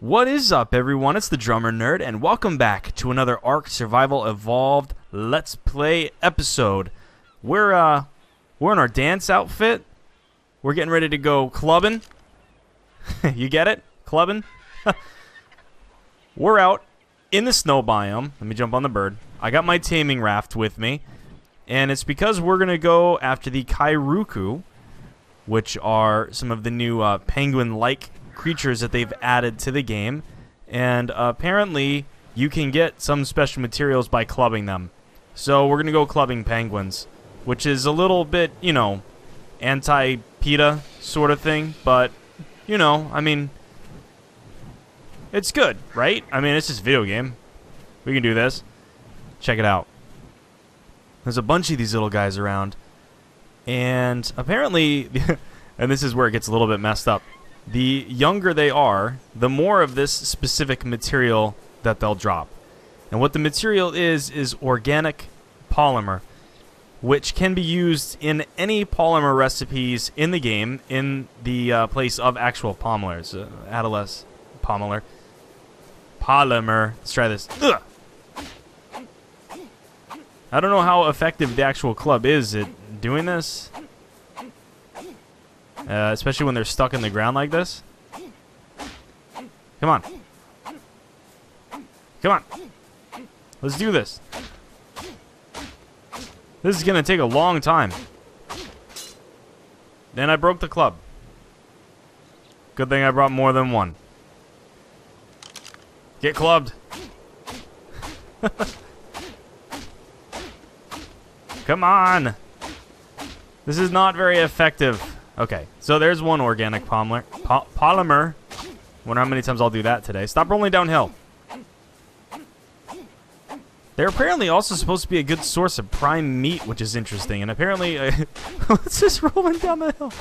What is up, everyone? It's the Drummer Nerd, and welcome back to another ARK Survival Evolved Let's Play episode. We're in our dance outfit. We're getting ready to go clubbing. You get it? Clubbing? We're out in the snow biome. Let me jump on the bird. I got my taming raft with me, and it's because we're gonna go after the Kairuku, which are some of the new penguin-like creatures that they've added to the game, and apparently you can get some special materials by clubbing them. So we're gonna go clubbing penguins, which is a little bit, you know, anti-PETA sort of thing, but you know, I mean, it's good, right? I mean, it's just a video game. We can do this. Check it out. There's a bunch of these little guys around, and apparently and this is where it gets a little bit messed up. The younger they are, the more of this specific material that they'll drop. And what the material is organic polymer, which can be used in any polymer recipes in the game in the place of actual polymers. Polymer. Let's try this. Ugh. I don't know how effective the actual club is at doing this. Especially when they're stuck in the ground like this. Come on. Come on. Let's do this. This is going to take a long time. Then I broke the club. Good thing I brought more than one. Get clubbed. Come on. This is not very effective. Okay, so there's one organic polymer. Wonder how many times I'll do that today. Stop rolling downhill. They're apparently also supposed to be a good source of prime meat, which is interesting. And apparently, it's just rolling down the hill.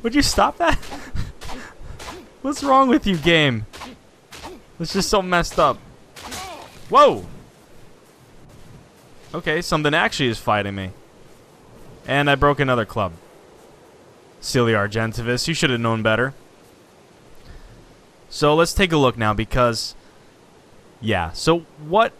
Would you stop that? What's wrong with you, game? It's just so messed up. Whoa! Okay, something actually is fighting me. And I broke another club. Silly Argentivis, you should have known better. So let's take a look now because, yeah, so what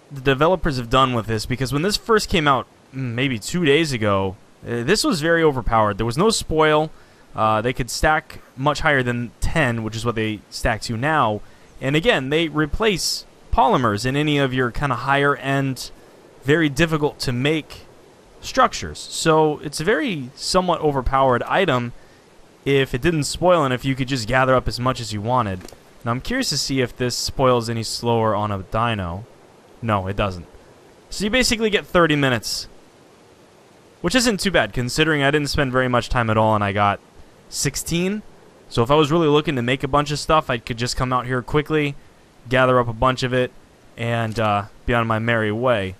the developers have done with this, because when this first came out maybe 2 days ago, this was very overpowered. There was no spoil. They could stack much higher than 10, which is what they stack to now. And again, they replace polymers in any of your kind of higher end, very difficult to make structures. So it's a very somewhat overpowered item if it didn't spoil and if you could just gather up as much as you wanted. Now I'm curious to see if this spoils any slower on a dino. No, it doesn't. So you basically get 30 minutes, which isn't too bad considering I didn't spend very much time at all and I got 16. So if I was really looking to make a bunch of stuff, I could just come out here quickly, gather up a bunch of it, and be on my merry way.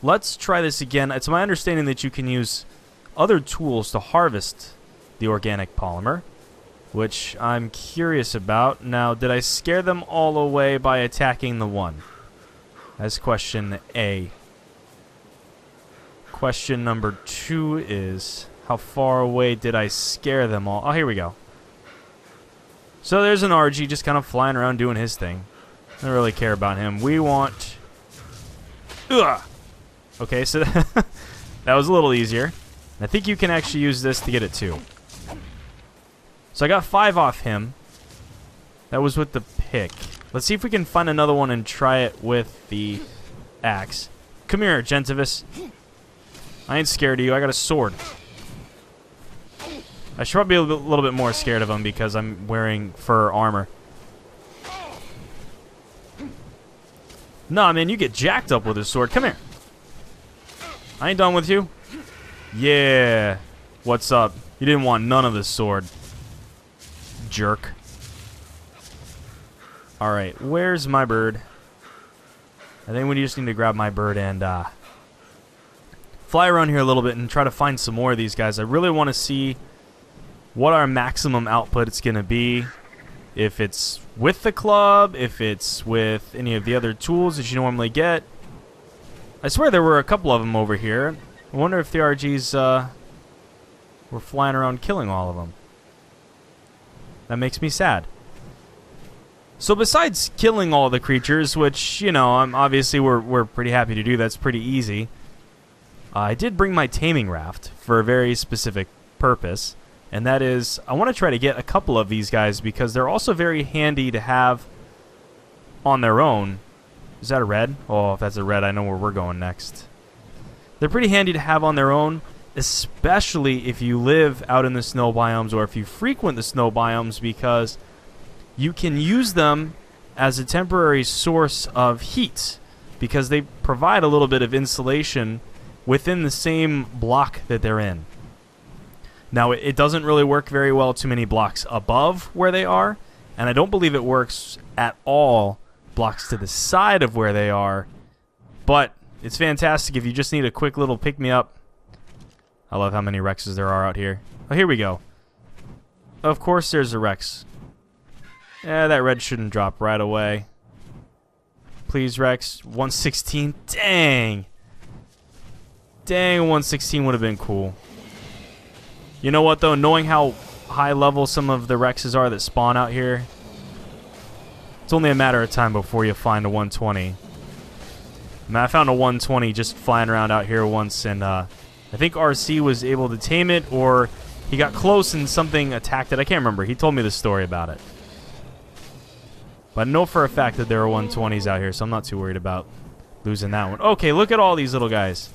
Let's try this again. It's my understanding that you can use other tools to harvest the organic polymer, which I'm curious about. Now, did I scare them all away by attacking the one? That's question A. Question number 2 is, how far away did I scare them all? Oh, here we go. So there's an RG just kind of flying around doing his thing. I don't really care about him. We want... Ugh! Okay, so that was a little easier. I think you can actually use this to get it too. So I got 5 off him. That was with the pick. Let's see if we can find another one and try it with the axe. Come here, Gentivis. I ain't scared of you. I got a sword. I should probably be a little bit more scared of him because I'm wearing fur armor. Nah, man, you get jacked up with his sword. Come here. I ain't done with you. Yeah. What's up? You didn't want none of this sword. Jerk. Alright, where's my bird? I think we just need to grab my bird and fly around here a little bit and try to find some more of these guys. I really want to see what our maximum output it's going to be. If it's with the club, if it's with any of the other tools that you normally get. I swear there were a couple of them over here. I wonder if the RGs were flying around killing all of them. That makes me sad. So besides killing all the creatures, which, you know, obviously we're pretty happy to do, that's pretty easy, I did bring my taming raft for a very specific purpose, and that is I want to try to get a couple of these guys because they're also very handy to have on their own. Is that a red? Oh, if that's a red, I know where we're going next. They're pretty handy to have on their own, especially if you live out in the snow biomes or if you frequent the snow biomes, because you can use them as a temporary source of heat because they provide a little bit of insulation within the same block that they're in. Now, it doesn't really work very well too many blocks above where they are, and I don't believe it works at all blocks to the side of where they are, but it's fantastic if you just need a quick little pick-me-up. I love how many Rexes there are out here. Oh, here we go. Of course there's a Rex. Yeah, that red shouldn't drop right away. Please, Rex. 116. Dang. Dang, 116 would have been cool. You know what, though? Knowing how high level some of the Rexes are that spawn out here, it's only a matter of time before you find a 120. I mean, I found a 120 just flying around out here once, and I think RC was able to tame it, or he got close and something attacked it. I can't remember. He told me the story about it. But I know for a fact that there are 120s out here, so I'm not too worried about losing that one. Okay, look at all these little guys.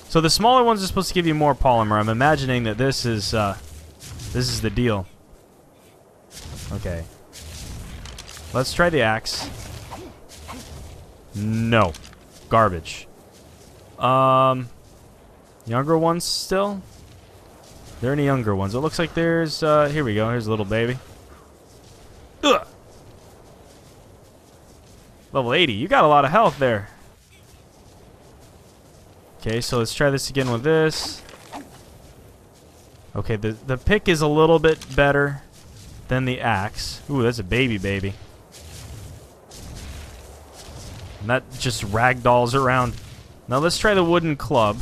So the smaller ones are supposed to give you more polymer. I'm imagining that this is the deal. Okay. Let's try the axe. No. Garbage. Younger ones still? Are there any younger ones? It looks like there's, here we go. Here's a little baby. Ugh! Level 80. You got a lot of health there. Okay, so let's try this again with this. Okay, the pick is a little bit better than the axe. Ooh, that's a baby. And that just ragdolls around. Now let's try the wooden club.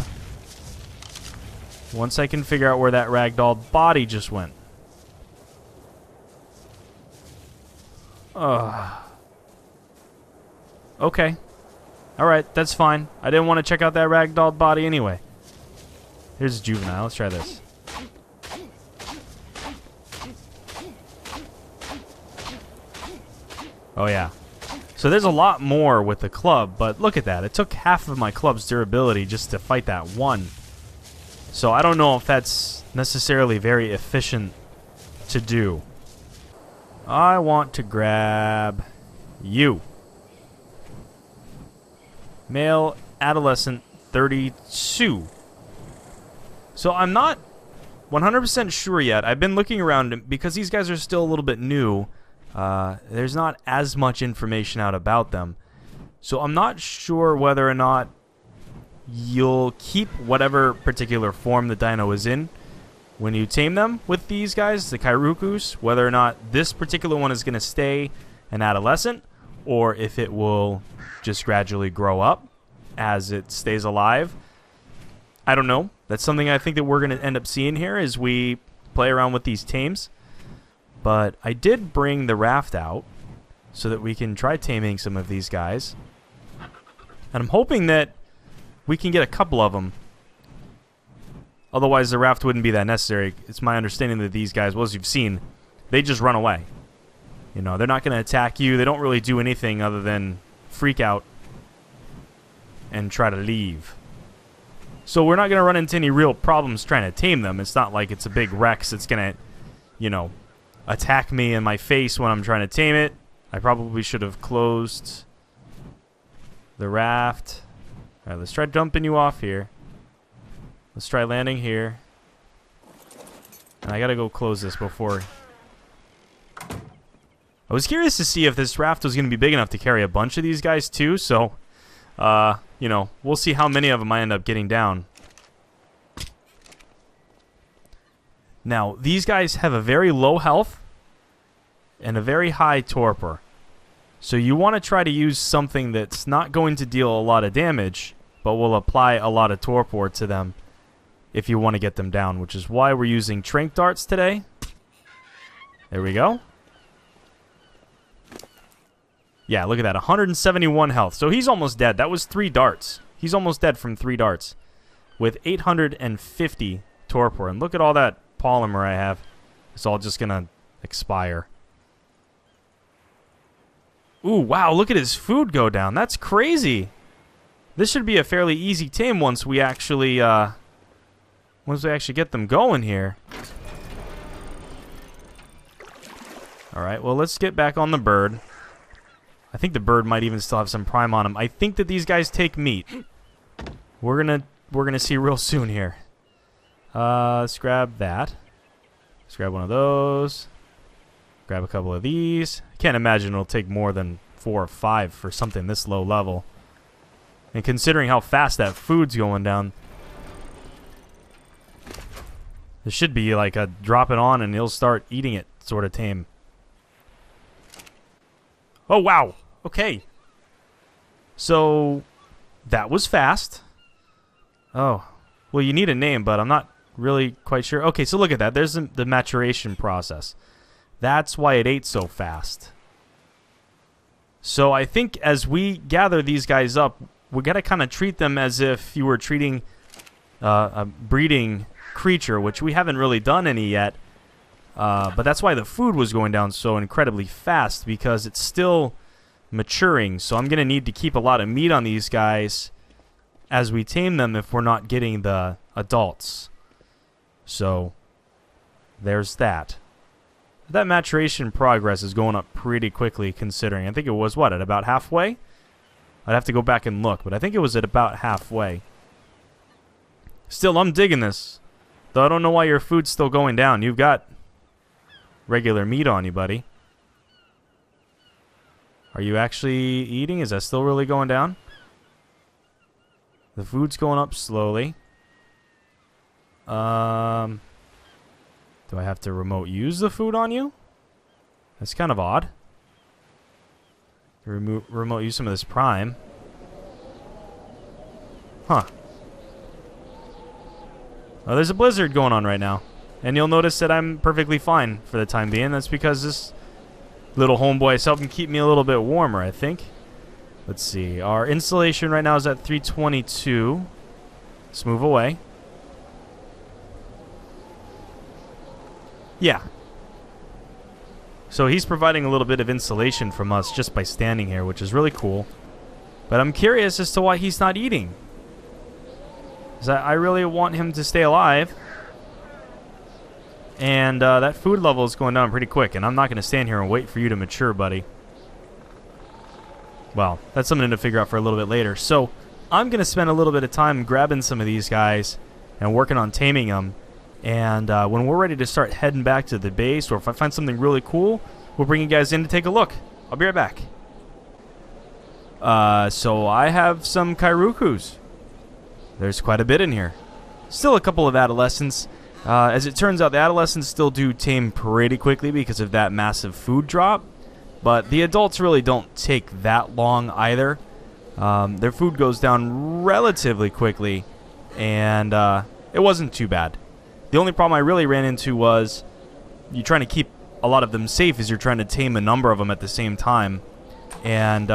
Once I can figure out where that ragdoll body just went. Okay. Alright, that's fine. I didn't want to check out that ragdoll body anyway. Here's a juvenile. Let's try this. Oh, yeah. So there's a lot more with the club, but look at that. It took half of my club's durability just to fight that one. So I don't know if that's necessarily very efficient to do. I want to grab you. Male, adolescent, 32. So I'm not 100% sure yet. I've been looking around because these guys are still a little bit new. There's not as much information out about them. So I'm not sure whether or not you'll keep whatever particular form the dino is in when you tame them with these guys, the Kairukus, whether or not this particular one is going to stay an adolescent, or if it will just gradually grow up as it stays alive. I don't know. That's something I think that we're going to end up seeing here as we play around with these tames. But I did bring the raft out so that we can try taming some of these guys. And I'm hoping that we can get a couple of them. Otherwise, the raft wouldn't be that necessary. It's my understanding that these guys, well, as you've seen, they just run away. You know, they're not going to attack you. They don't really do anything other than freak out and try to leave. So we're not going to run into any real problems trying to tame them. It's not like it's a big Rex that's going to, you know, attack me in my face when I'm trying to tame it. I probably should have closed the raft. All right, let's try dumping you off here. Let's try landing here. And I got to go close this before. I was curious to see if this raft was going to be big enough to carry a bunch of these guys too, so, you know, we'll see how many of them I end up getting down. Now, these guys have a very low health and a very high torpor. So you want to try to use something that's not going to deal a lot of damage, but will apply a lot of torpor to them if you want to get them down, which is why we're using tranq darts today. There we go. Yeah, look at that. 171 health. So he's almost dead. That was 3 darts. He's almost dead from 3 darts. With 850 torpor. And look at all that polymer I have. It's all just going to expire. Ooh, wow. Look at his food go down. That's crazy. This should be a fairly easy tame once we actually get them going here. Alright, well, let's get back on the bird. I think the bird might even still have some prime on him. I think that these guys take meat. We're gonna see real soon here. Let's grab that. Let's grab one of those. Grab a couple of these. I can't imagine it'll take more than 4 or 5 for something this low level. And considering how fast that food's going down, this should be like a drop it on and he'll start eating it sort of tame. Oh, wow. Okay. So, that was fast. Oh. Well, you need a name, but I'm not really quite sure. Okay, so look at that. There's the maturation process. That's why it ate so fast. So, I think as we gather these guys up, we got to kind of treat them as if you were treating a breeding creature, which we haven't really done any yet. But that's why the food was going down so incredibly fast, because it's still maturing. So I'm going to need to keep a lot of meat on these guys as we tame them if we're not getting the adults. So there's that. That maturation progress is going up pretty quickly, considering. I think it was, what, at about halfway? I'd have to go back and look, but I think it was at about halfway. Still, I'm digging this. Though I don't know why your food's still going down. You've got regular meat on you, buddy. Are you actually eating? Is that still really going down? The food's going up slowly. Do I have to remote use the food on you? That's kind of odd. Remote use some of this prime. Huh. Oh, there's a blizzard going on right now. And you'll notice that I'm perfectly fine for the time being. That's because this little homeboy is helping keep me a little bit warmer, I think. Let's see. Our insulation right now is at 322. Let's move away. Yeah. So he's providing a little bit of insulation from us just by standing here, which is really cool. But I'm curious as to why he's not eating. 'Cause I really want him to stay alive. And that food level is going down pretty quick, and I'm not going to stand here and wait for you to mature, buddy. Well, that's something to figure out for a little bit later. So I'm going to spend a little bit of time grabbing some of these guys and working on taming them. And when we're ready to start heading back to the base, or if I find something really cool, we'll bring you guys in to take a look. I'll be right back. So I have some Kairukus. There's quite a bit in here. Still a couple of adolescents. As it turns out, the adolescents still do tame pretty quickly because of that massive food drop. But the adults really don't take that long either. Their food goes down relatively quickly, and it wasn't too bad. The only problem I really ran into was you're trying to keep a lot of them safe as you're trying to tame a number of them at the same time. And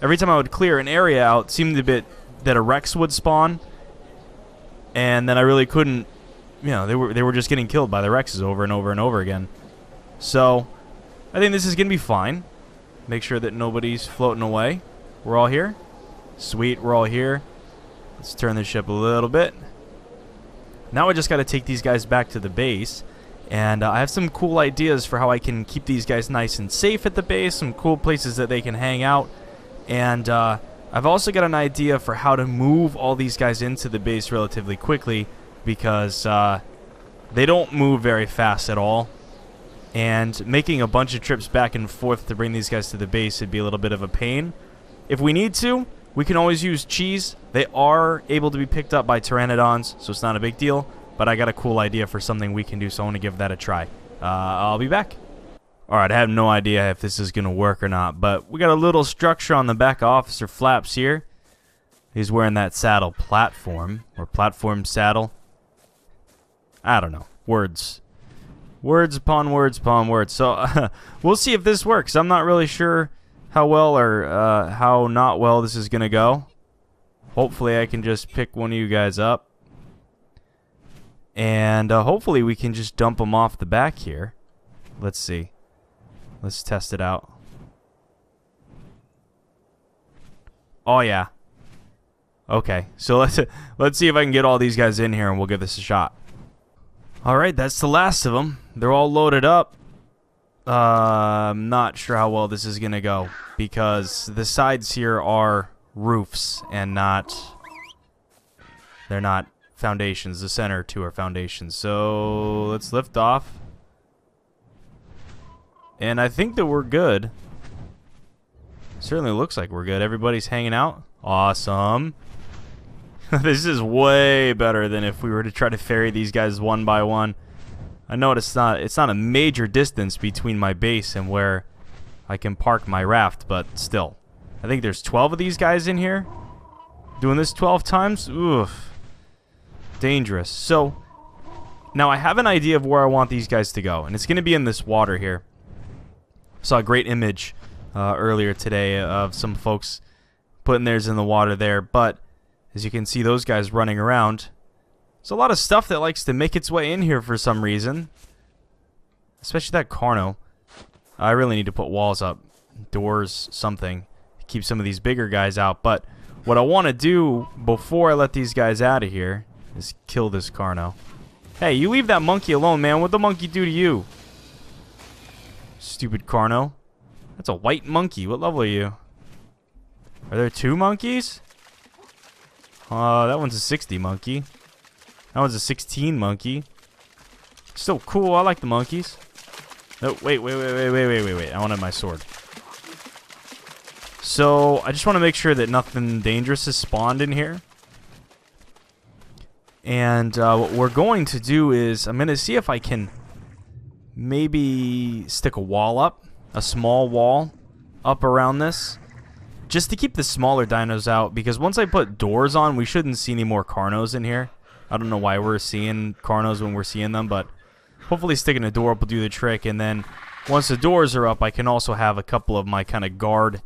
every time I would clear an area out, it seemed a bit that a Rex would spawn. And then I really couldn't, you know, they were just getting killed by the Rexes over and over and over again. So I think this is going to be fine. Make sure that nobody's floating away. We're all here. Sweet, we're all here. Let's turn this ship a little bit. Now I just got to take these guys back to the base. And I have some cool ideas for how I can keep these guys nice and safe at the base. Some cool places that they can hang out. And I've also got an idea for how to move all these guys into the base relatively quickly. Because they don't move very fast at all. And making a bunch of trips back and forth to bring these guys to the base would be a little bit of a pain. If we need to, we can always use cheese. They are able to be picked up by pteranodons, so it's not a big deal. But I got a cool idea for something we can do, so I want to give that a try. I'll be back. Alright, I have no idea if this is going to work or not, but we got a little structure on the back of Officer Flaps here. He's wearing that saddle platform, or platform saddle. I don't know. Words. Words upon words upon words. So, we'll see if this works. I'm not really sure how well or how not well this is gonna go. Hopefully I can just pick one of you guys up. And hopefully we can just dump them off the back here. Let's see. Let's test it out. Oh yeah. Okay, so let's see if I can get all these guys in here and we'll give this a shot. Alright, that's the last of them. They're all loaded up. I'm not sure how well this is gonna go because the sides here are roofs and they're not foundations. The center two are foundations. So let's lift off. And I think that we're good. Certainly looks like we're good. Everybody's hanging out. Awesome. This is way better than if we were to try to ferry these guys one by one. I know it's not a major distance between my base and where I can park my raft, but still. I think there's 12 of these guys in here. Doing this 12 times? Oof. Dangerous. So, now I have an idea of where I want these guys to go, and it's going to be in this water here. I saw a great image earlier today of some folks putting theirs in the water there, but as you can see, those guys running around. There's a lot of stuff that likes to make its way in here for some reason. Especially that Carno. I really need to put walls up. Doors, something. Keep some of these bigger guys out. But what I want to do before I let these guys out of here is kill this Carno. Hey, you leave that monkey alone, man. What'd the monkey do to you? Stupid Carno. That's a white monkey. What level are you? Are there 2 monkeys? That one's a 60 monkey. That one's a 16 monkey. Still cool. I like the monkeys. No, wait. I wanted my sword. So, I just want to make sure that nothing dangerous is spawned in here. And what we're going to do is, I'm going to see if I can maybe stick a wall up. A small wall up around this. Just to keep the smaller dinos out, because once I put doors on, we shouldn't see any more Carnos in here. I don't know why we're seeing Carnos when we're seeing them, but hopefully sticking a door up will do the trick. And then once the doors are up, I can also have a couple of my kind of guard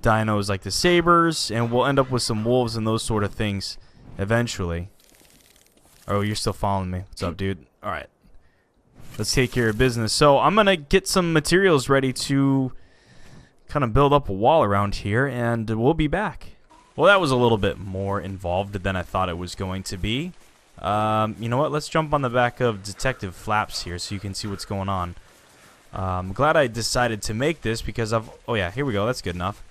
dinos like the sabers, and we'll end up with some wolves and those sort of things eventually. Oh, you're still following me. What's up, dude? Alright. Let's take care of business. So I'm going to get some materials ready to kind of build up a wall around here, and we'll be back. Well, that was a little bit more involved than I thought it was going to be. You know what? Let's jump on the back of Detective Flaps here so you can see what's going on. I'm glad I decided to make this because I've... Oh yeah, here we go. That's good enough.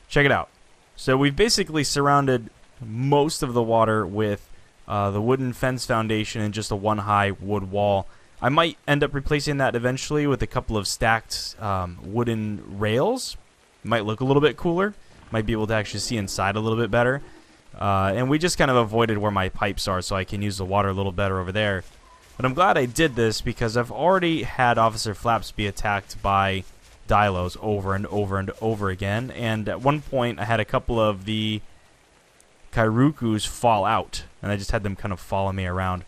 Check it out. So we've basically surrounded most of the water with the wooden fence foundation and just a one-high wood wall. I might end up replacing that eventually with a couple of stacked wooden rails. Might look a little bit cooler. Might be able to actually see inside a little bit better. And we just kind of avoided where my pipes are so I can use the water a little better over there. But I'm glad I did this because I've already had Officer Flaps be attacked by Dilos over and over and over again. And at one point I had a couple of the Kairukus fall out. And I just had them kind of follow me around.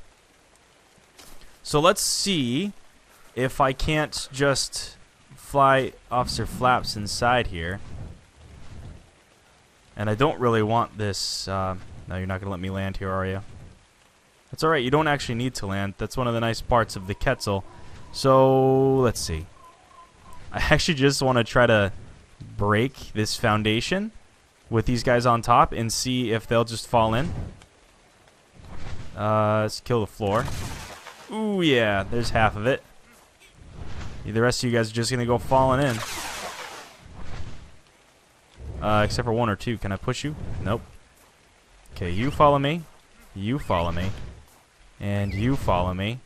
So let's see if I can't just fly Officer Flaps inside here. And I don't really want this... no, you're not going to let me land here, are you? That's alright, you don't actually need to land. That's one of the nice parts of the Quetzal. So, let's see. I actually just want to try to break this foundation with these guys on top and see if they'll just fall in. Let's kill the floor. Ooh, yeah, there's half of it. The rest of you guys are just going to go falling in. Except for 1 or 2. Can I push you? Nope. Okay, you follow me. You follow me. And you follow me.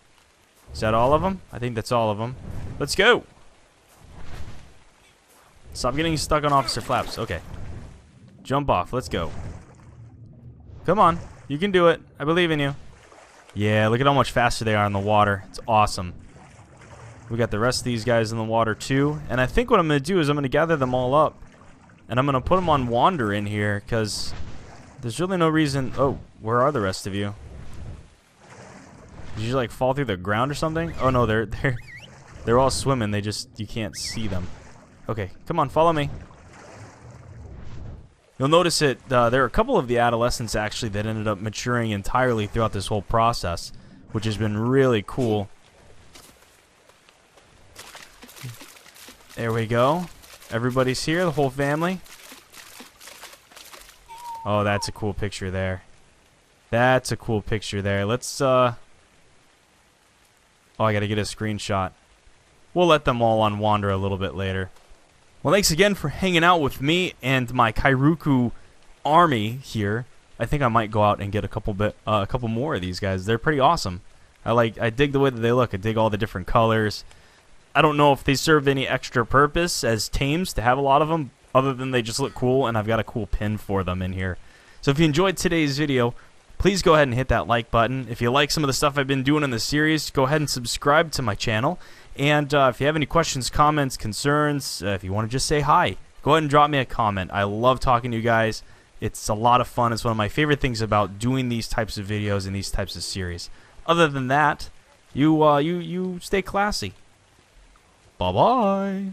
Is that all of them? I think that's all of them. Let's go! Stop getting stuck on Officer Flaps. Okay. Jump off. Let's go. Come on. You can do it. I believe in you. Yeah, look at how much faster they are in the water. It's awesome. We got the rest of these guys in the water too. And I think what I'm going to do is I'm going to gather them all up. And I'm going to put them on wander in here because there's really no reason... Oh, where are the rest of you? Did you like fall through the ground or something? Oh no, they're all swimming. They just... You can't see them. Okay, come on, follow me. You'll notice it. There are a couple of the adolescents actually that ended up maturing entirely throughout this whole process, which has been really cool. There we go. Everybody's here, the whole family. Oh, that's a cool picture there. That's a cool picture there. Let's, oh, I gotta get a screenshot. We'll let them all unwander a little bit later. Well, thanks again for hanging out with me and my Kairuku army here. I think I might go out and get a couple more of these guys. They're pretty awesome. I dig the way that they look. I dig all the different colors. I don't know if they serve any extra purpose as tames to have a lot of them, other than they just look cool, and I've got a cool pin for them in here. So if you enjoyed today's video, please go ahead and hit that like button. If you like some of the stuff I've been doing in the series, go ahead and subscribe to my channel. And if you have any questions, comments, concerns, if you want to just say hi, go ahead and drop me a comment. I love talking to you guys. It's a lot of fun. It's one of my favorite things about doing these types of videos and these types of series. Other than that, you stay classy. Bye-bye.